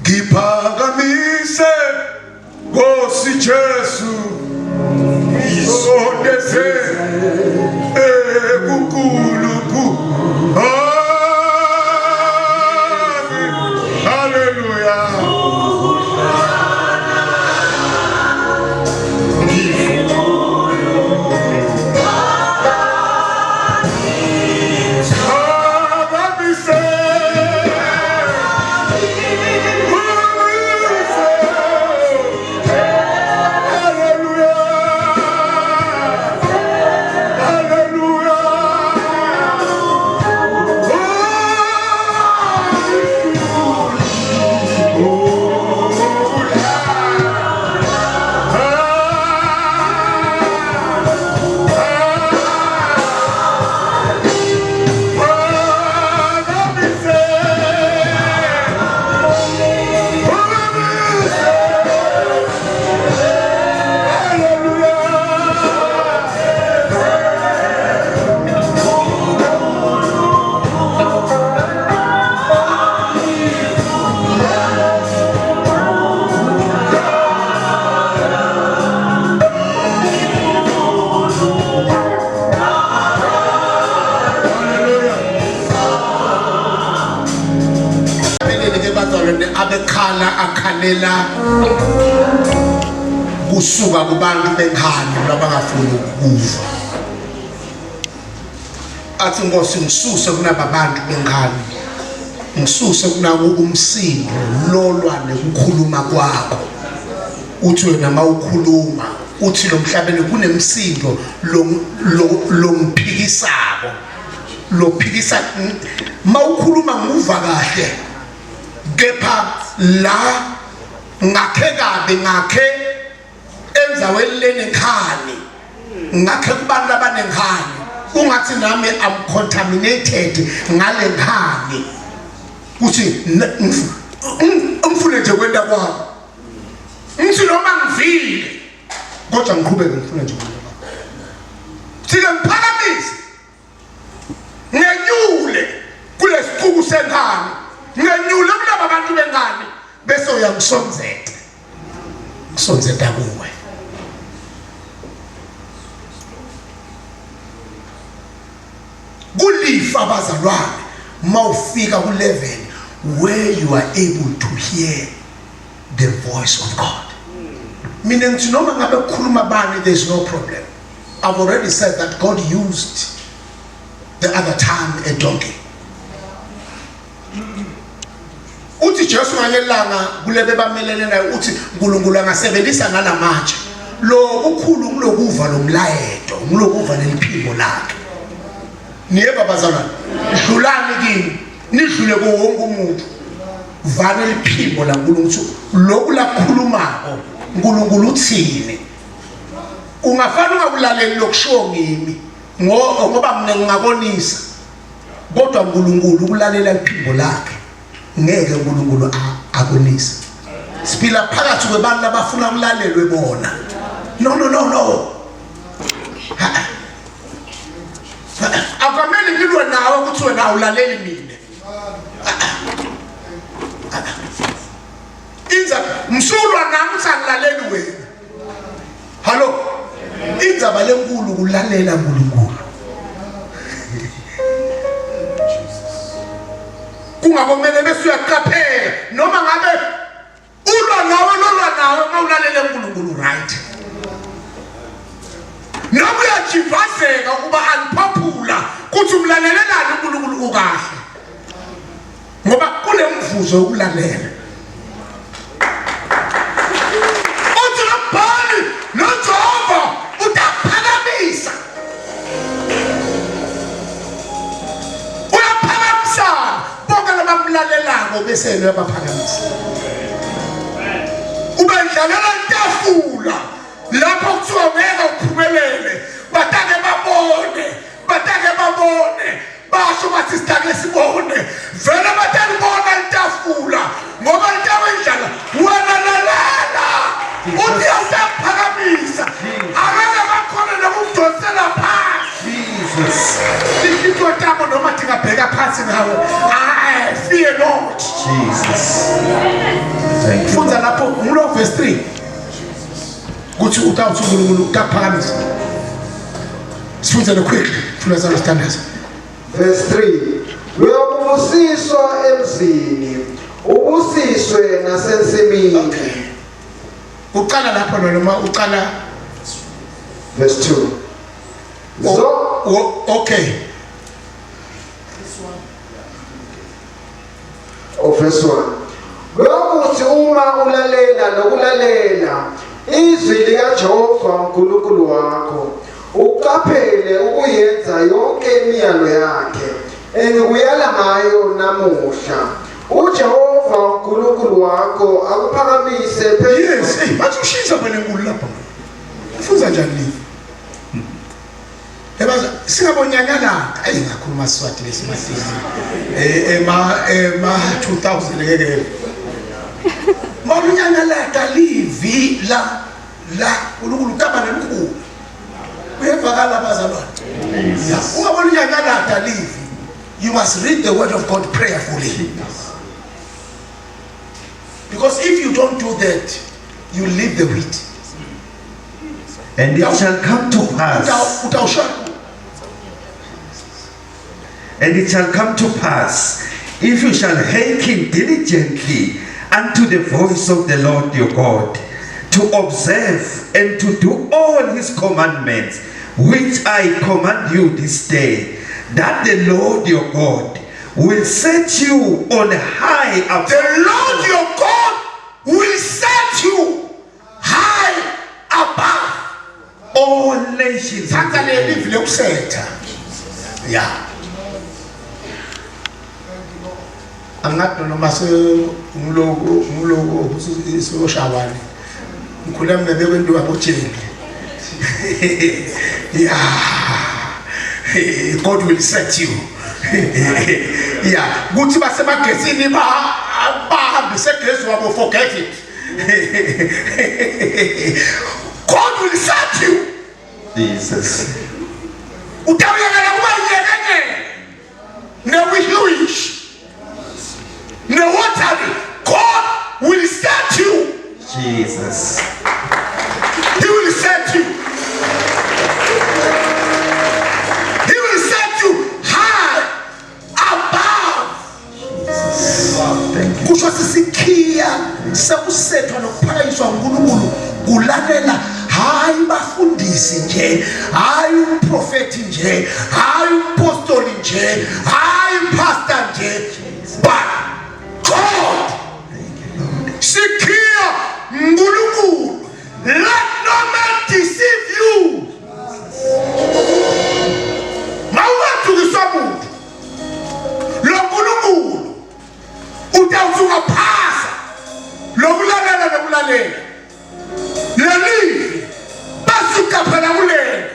Giphakamise Nkosi Jesu Isondeze ekukuluku. Hallelujah. abekhala akhalela kusuka kubantu bekhaya labangafuni ukuva athi Nkosi ngisuse kunaba bantu bekhaya ngisuse kunako umsindo lolwa nekukhuluma kwakho uthi wena mawukhuluma uthi lo mhlabeni kunemsindo lomphikisako lophikisa mawukhuluma nguva kahle kepha la ngakhe kabe ngakhe enzaweni lenekhani ngakhe kubantu abanekhani ungathi nami am contaminated ngale khani uthi umfune nje kwenda kwami ngithi noma ngivile kodwa ngiqhubeke ngifuna nje kwenda kwami sike ngiphakamise ngenyule kulesiqubu sekhani ngenyule kulaba bantu bengane bese uyangisonzeta ngisonzeta kuwe kulifa bazalwane mawufika ku level where you are able to hear the voice of God. Mina ngithi noma ngabe kukhuluma bani there's no problem. I've already said that God used the other time a donkey. Uthi Jesu ngelanga kulebe bamelene naye uthi uNkulunkulu angasebenzisa nalamatshe lo ukukhulu kulokuva lomlayedo kulokuva leliphimbo lakhe niye babazalwane dlulani kini nidlule ko wonke umuntu vana liphimbo laNkulunkulu lokhu lakhulumako uNkulunkulu uthini ungafana ungakulaleli lokusho ngimi ngoba mina ngingabonisa kodwa uNkulunkulu ukulalela liphimbo lakhe ngeke uNkulunkulu akunise siphila phakathi kwabantu abafuna ukulalelwe bona no akamele ngilwe nawe ukuthi wena awulaleli mina inza msulwa nami usangilaleli wena hallo indzaba lenkulu kulalela uNkulunkulu kungakomele bese uyaqaphela noma ngabe ulwa nawe mawulalele uNkulunkulu right noma uyajivazeka kuba unpopular kuthi umlalelelani uNkulunkulu ukahle ngoba kunemvuzo yokulalela uthi lobhali noJehova utaphakamisa uyaphakamisa bonke labamlalelako bese uyabaphakamisa ubendlalela itafula lapho kuthiwa ngeke uphumelele batake babone basho bathi sitake sibone vele batali bona itafula ngoba litawendlala wena lalela uthi awutaphakamisa akake bakhona nokudosela phansi Jesus litho tabo noma thingabheka phansi ngawe fear not Jesus Thank you. Funza lapho ngulo verse 3 kuthi utawuthi uNkulunkulu utaphakamisa. Sifunze lo quickly to understand this. Verse 3. Uyakubusiswa emzini, ubusiswe nasensimini. Okay. Uqala lapho noma uqala Verse 2. Okay. Verse 1. Lokuthi uma ulalela nokulalela izwi likaJehova uNkulunkulu wakho, uqaphele ukuyenza yonke imiyalo yakhe engikuyala ngayo namuhla, uJehova uNkulunkulu wakho akuphakamise phezulu. Yes, hey, bathi ushiza wena enkulu lapha. Ufunza njani live? Ebaza singabonyakala, ayi ngakhuluma Swati lesimahlisi. Ema 2000 ngeke. Malunyakala livi la uNkulunkulu kaba nemkhulu. Uyevakala abazalwane. Ungabonyakala livi. You must read the word of God prayerfully. Because if you don't do that, you leave the wheat. And it shall come to pass. And it shall come to pass, if you shall hearken diligently unto the voice of the Lord your God, to observe and to do all his commandments, which I command you this day, that the Lord your God will set you on high above. The Lord your God will set you high above all nations. Yeah. Angato noma se umlogo usoshawane. Ngikhuluma nebekwentu abojeni. Yeah. God will set you. Yeah. Kuthi basemagezini bahambise gezi wabo, forget it. God will set you. Jesus. Utawuyakala kuba yekeke. Newish. No water, God will set you. Jesus. He will set you. He will set you high above. Jesus. Thank you. Kusho sisikia sekusethwa nokuphakanyiswa uNkulunkulu kulalela hayi bafundisi nje, hayi umprofeti nje, hayi umpostoli nje, hayi pastor nje, but God, Sikia Ngulunkulu, let no man deceive you. Mawatu kisamuntu, lo Ngulunkulu, utawuzuka phasa, lo kulalela. Leli, basuka phela kulela,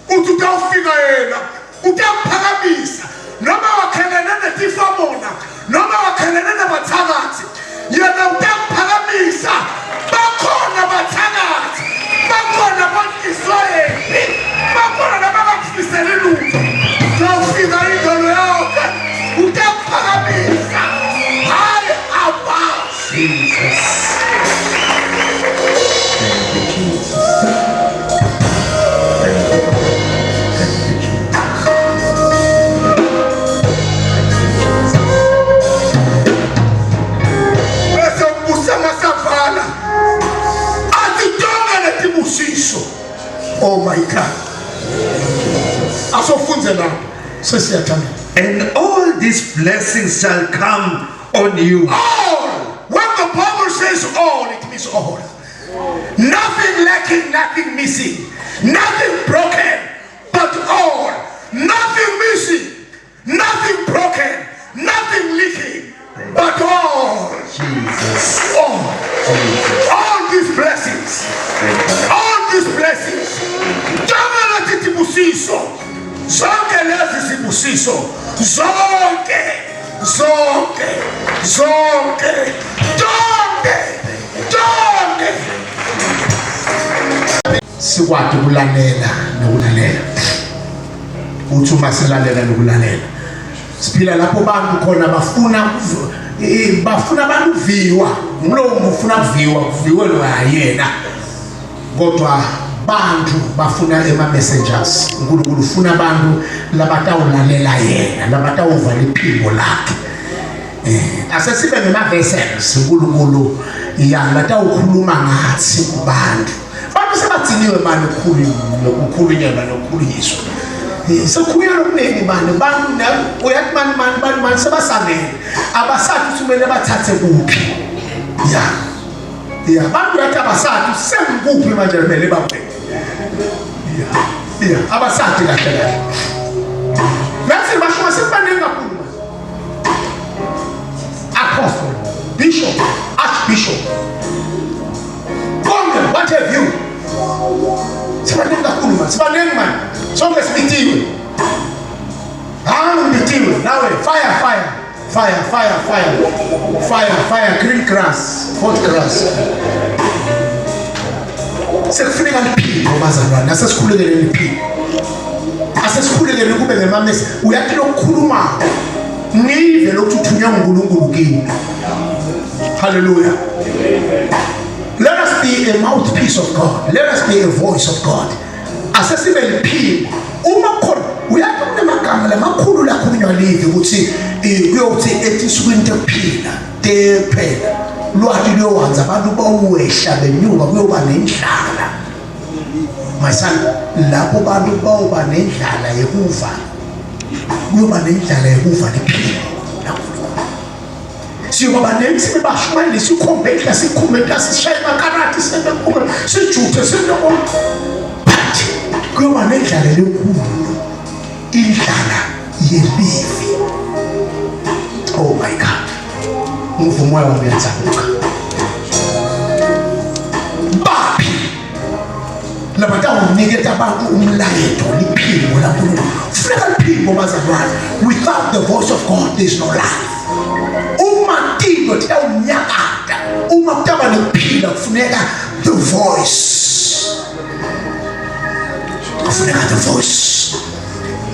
utawufika yena, utawuphakamisa, noma wakhelene netifamona, noma wakhelene nabathakathi, yena utawuphakamisa, bakhona bathakathi, bakhona bonke-Israyeli, bakhona nabakufisela lutho, utawufika ingalo yakhe, utawuphakamisa, high above. Jesus. Oh my God. And all these blessings shall come on you. All. When the Bible says all, it means all. Nothing lacking, nothing missing, nothing broken, but all. Nothing missing, nothing broken, nothing leaking, but all. Jesus. All. Jesus. All these blessings. All these blessings. Zonke sibusiso. Zonke lezi sibusiso. Zonke. Sikwati ukulalela nokulalela. Uthi uma silalela nokulalela. Siphila lapho bantu khona bafuna bafuna abantu viwa umlomo ufuna viwe lo yena kodwa bantu bafuna messengers uNkulunkulu ufuna abantu labatawulalela yena labatawuvala iphimbo lakhe asesibe vessels uNkulunkulu latawukhuluma ngathi kubantu sebatsiniwe manje ukukhulunyelwa nokukhulunyiswa sekukhulunywa okuningi bantu uyathi manje sebasangene abasathi kumele bathathe kuphi abantu yathi abasathi sengikuphi manje kumele babheke abasathi kahle ngathi basho sebanenge kakhulu apostle bishop archbishop what have you sibanenge kakhulu manje sibanenge manje sonke sibitiwe ngibitiwe nawe fire green grass hot grass sekufuneka liphilo bazalwane asesikhulekele liphilo asesikhulekele kube ngemamesi uyathi lokukhuluma nive lokuthunywa nguNkulunkulu kini hallelujah. Let us be a mouthpiece of God. Let us be a voice of God. Asesibe liphilo uma khona uyathi kunemagama lamakhulu la khulunywa livi ukuthi kuyothi ethi sukwini tephila tephela lwathi liyowanza abantu bawehla benyuka kuyoba nendlala my son lapho abantu bawuba nendlala yekufa kuyoba nendlala yekufa liphilo siyoba nemisibe bashwele sikhombeka sikhumeka sishaya makarati sebekhume sijuthe sendoko kuyoba nendlala lenkulu indlala yelivi. Oh my God, umvumo wami uyazabuka baphi labatawuniketa abantu umlayeto liphilo laNkulunkulu funeka liphilo bazalwane. Without the voice of God there is no life. Uma tilo tiyawunyakata uma kutaba nokuphila kufuneka the voice, kufuneka the voice.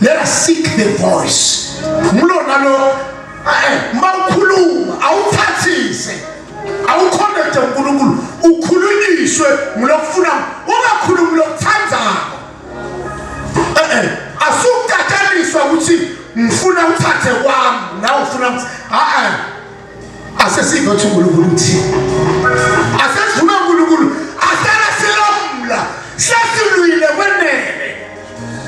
Let us seek the voice. Mlona lo mawukhuluma awuthathise awukhonekte uNkulunkulu ukhulunyiswe ngilokufuna ungakhulumi lokuthandzako asukataniswa ukuthi ngifuna uthathe kwami nawe ufuna asesive ukuthi uNkulunkulu uthi asesivuma uNkulunkulu asala silomla sesilwile kwenene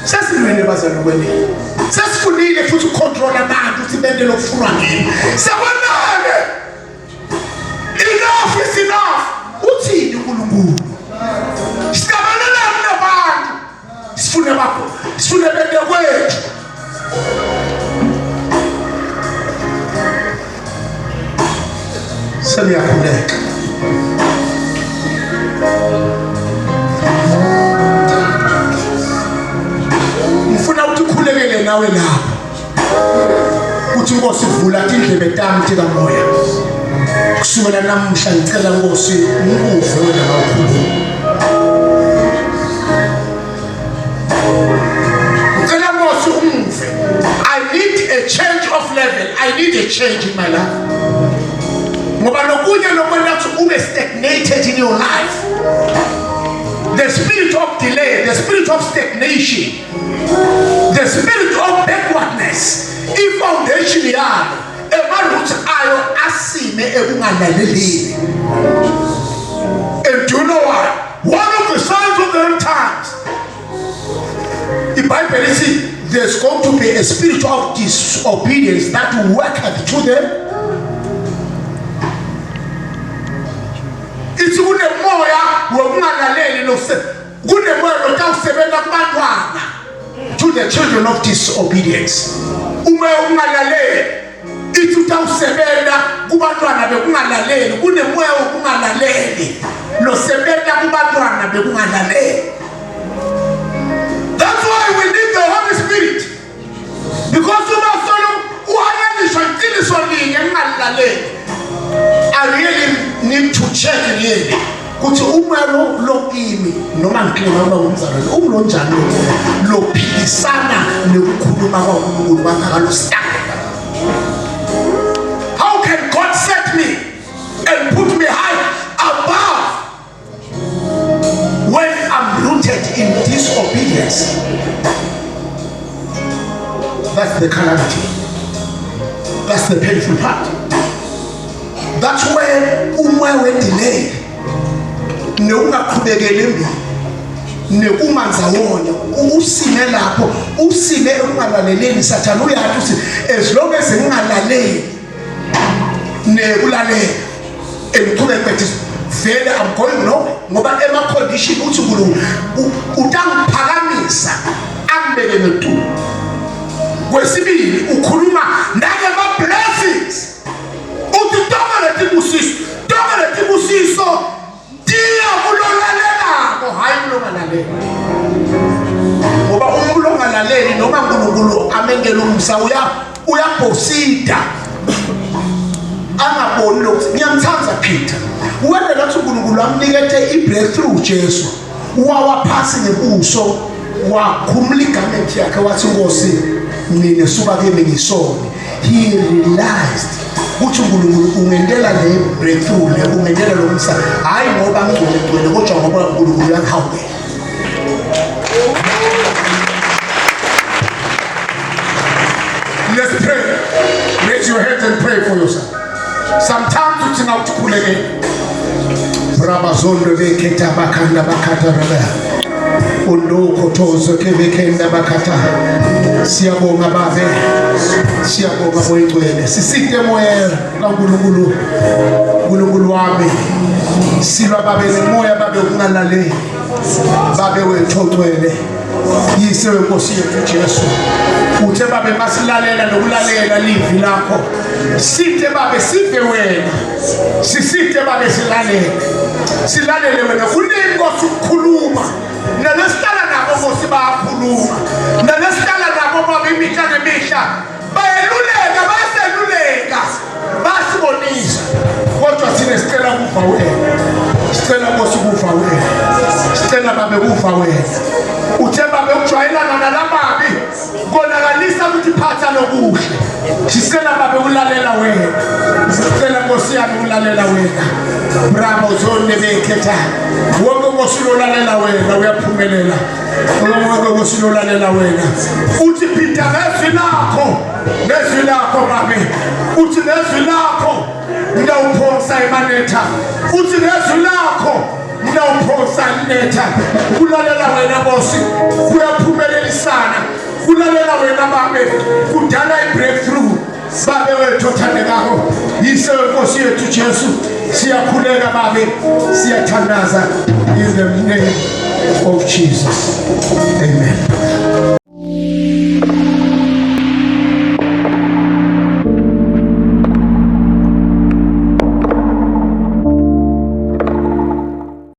sesilwile bazalwane kwenene sesifunile futhi ucontrol abantu ukuthi bende lokufunwa ngini sekwenene enough is enough. Uthini uNkulunkulu sikabalelana nabantu sifune bakho sifune bende kwethu seliyakhuleka ngifuna ukuthi ukhulekele nawe lapho uthi Nkosi vula indlebe tami kamoya kusukela namhla ngicela Nkosi ukuve wena mawukhuluma ngicela Nkosi umuve. I need a change of level. I need a change in my life. Ngoba lokunye lokwenda ukuthi ube stagnated in your life. The spirit of delay, the spirit of stagnation, the spirit of backwardness, i-foundation yalo emaruthi ayo asime ekungalaleleni. And do you know what? One of the signs of the end times, the Bible says there's going to be a spirit of disobedience that will work through them. It's good moya wokungalaleli good moya lotawusebenza kubantwana to the children of disobedience. Umoya wokungalaleli ithi utawusebenza kubantwana bekungalaleli. Kunemoya wokungalaleli losebenza kubantwana bekungalaleli. That's why we need the Holy Spirit, because I really need to check really. Kuti umaro lo imi noma ngikhuluma ngoba umzalwane umlonjani lo phikisana nokukhuluma kwaNkulunkulu bakalo stand. How can God the calamity. That's the painful part. That's where umoya we-delay neungaqhubekeli embili nekumanzawonye usime lapho usime ekungalaleleni sathana uyathi uthi as long as ngingalaleli nekulalela eliqhubeka bethi vele I'm going nowhere ngoba ema-condition uthi uNkulunkulu utangiphakamisa angibeke ngetulo. Kwesibili ukhuluma nangema-blessings uthi tonga letibusiso tiya kulolalelako hayi kulongalaleli ngoba umuntu ongalaleli noma uNkulunkulu amengele umsa uyabhosida angaboni lokhu. Ngiyamthanda Peter wena lathi uNkulunkulu amnikete i-breakthrough Jesu wawaphasi ngebuso wakhumula igamenti yakhe wathi Nkosi mina suka kimi ngisone. He realized ukuthi uNkulunkulu ungendela le breakthrough le ungendela lo msa hayi ngoba ngigcwele kodwa ngoba uNkulunkulu uyahawukela. Let's pray. Raise your hands and pray for yourself. Sometimes uthi ngawuthuleke Brabazondo bekhetha bakanda bakhatha raba ulokho thozo kebekenda bakhatha. Siyabonga babe, siyabonga moyigcwele sisite moya kaNkulunkulu. uNkulunkulu wami silwa babe nemoya babe ukungalaleli babe wethogcwele yise wenkosi yethu Jesu. Uthe babe masilalela nokulalela livi lakho sithe babe sive wena sisithe babe silalele wena kunenkosi ukukhuluma nalesihlala nabo Nkosi bayakhuluma nalesihlala nabo babe imihla nemihla bayeluleka baseluleka basibonisa kodwa thina sicela kufa wena sicela Nkosi kufa wena sicela babe kufa wena. Uthe babe ukujwayelana nalababi konakalisa ukuthi phatha lokuhle sicela babe ulalela wena sicela Nkosi yami ulalela wena. Bravo zonke bekhetha wonke Nkosi ulalela wena uyaphumelela wonke Nkosi ulalela wena. Uthi Peter nezwi lakho babe uthi nezwi lakho ngiyawuphosa emanetha uthi nezwi lakho ngiyawuphosa inetha. Kulalela wena Nkosi kuyaphumelelisana kulalela wena babe kudala i-breakthrough babe wethu othandekayo yise Nkosi yethu Jesu. Siyakhuleka babe siyathandaza in the name of Jesus. Amen.